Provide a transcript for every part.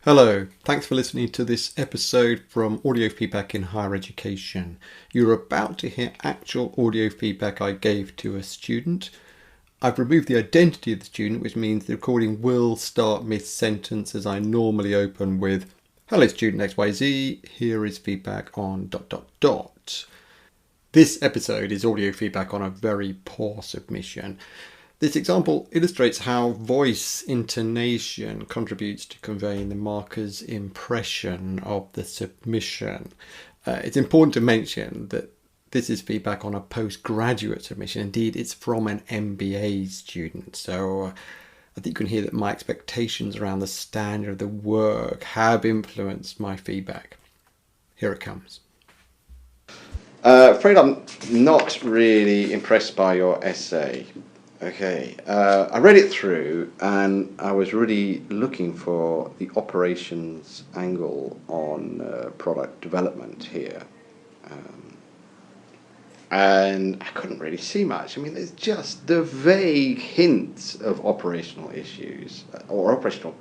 Hello, thanks for listening to this episode from Audio Feedback in Higher Education. You're about to hear actual audio feedback I gave to a student. I've removed the identity of the student, which means the recording will start mid-sentence as I normally open with, "Hello student XYZ, here is feedback on ... This episode is audio feedback on a very poor submission. This example illustrates how voice intonation contributes to conveying the marker's impression of the submission. It's important to mention that this is feedback on a postgraduate submission. Indeed, it's from an MBA student. So I think you can hear that my expectations around the standard of the work have influenced my feedback. Here it comes. Afraid I'm not really impressed by your essay. Okay, I read it through and I was really looking for the operations angle on product development here. And I couldn't really see much. I mean, there's just the vague hints of operational issues, or not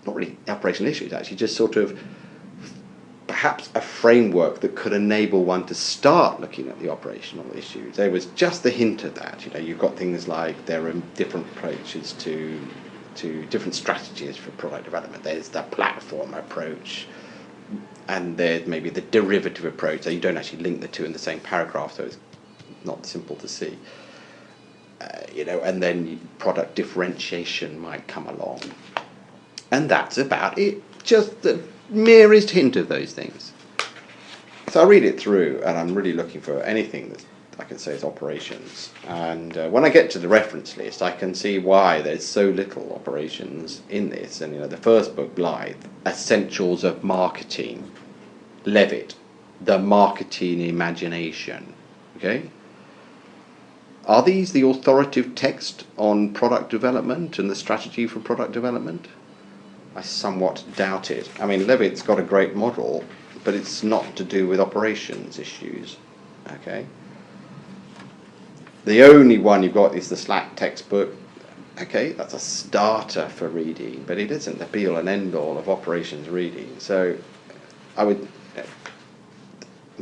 really operational issues actually, just sort of perhaps a framework that could enable one to start looking at the operational issues. There was just the hint of that. You know, you've got things like there are different approaches to different strategies for product development. There's the platform approach, and there's maybe the derivative approach. So you don't actually link the two in the same paragraph, so it's not simple to see. And then product differentiation might come along, and that's about it. Just the merest hint of those things. So I read it through and I'm really looking for anything that I can say is operations, and when I get to the reference list I can see why there's so little operations in this. And the first book, Blythe, Essentials of Marketing, Levitt, The Marketing Imagination. Okay, are these the authoritative text on product development and the strategy for product development? I somewhat doubt it. I mean, Levitt's got a great model, but it's not to do with operations issues. Okay. The only one you've got is the Slack textbook. Okay, that's a starter for reading, but it isn't the be-all and end-all of operations reading. So I'm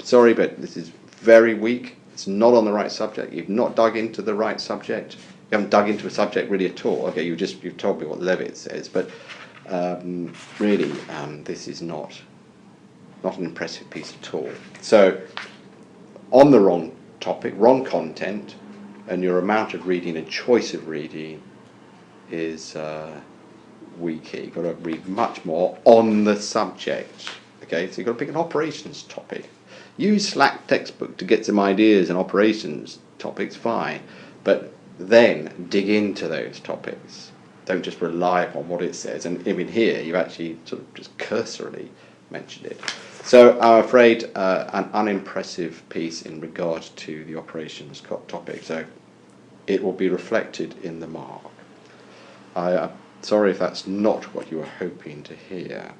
sorry, but this is very weak. It's not on the right subject. You've not dug into the right subject. You haven't dug into a subject really at all. Okay, you've told me what Levitt says, but really, this is not an impressive piece at all. So, on the wrong topic, wrong content, and your amount of reading and choice of reading is weak here. You've got to read much more on the subject. Okay, so you've got to pick an operations topic. Use Slack textbook to get some ideas and operations topics, fine, but then dig into those topics. Don't just rely upon what it says. And even here, you actually sort of just cursorily mentioned it. So I'm afraid an unimpressive piece in regard to the operations topic. So it will be reflected in the mark. I'm sorry if that's not what you were hoping to hear.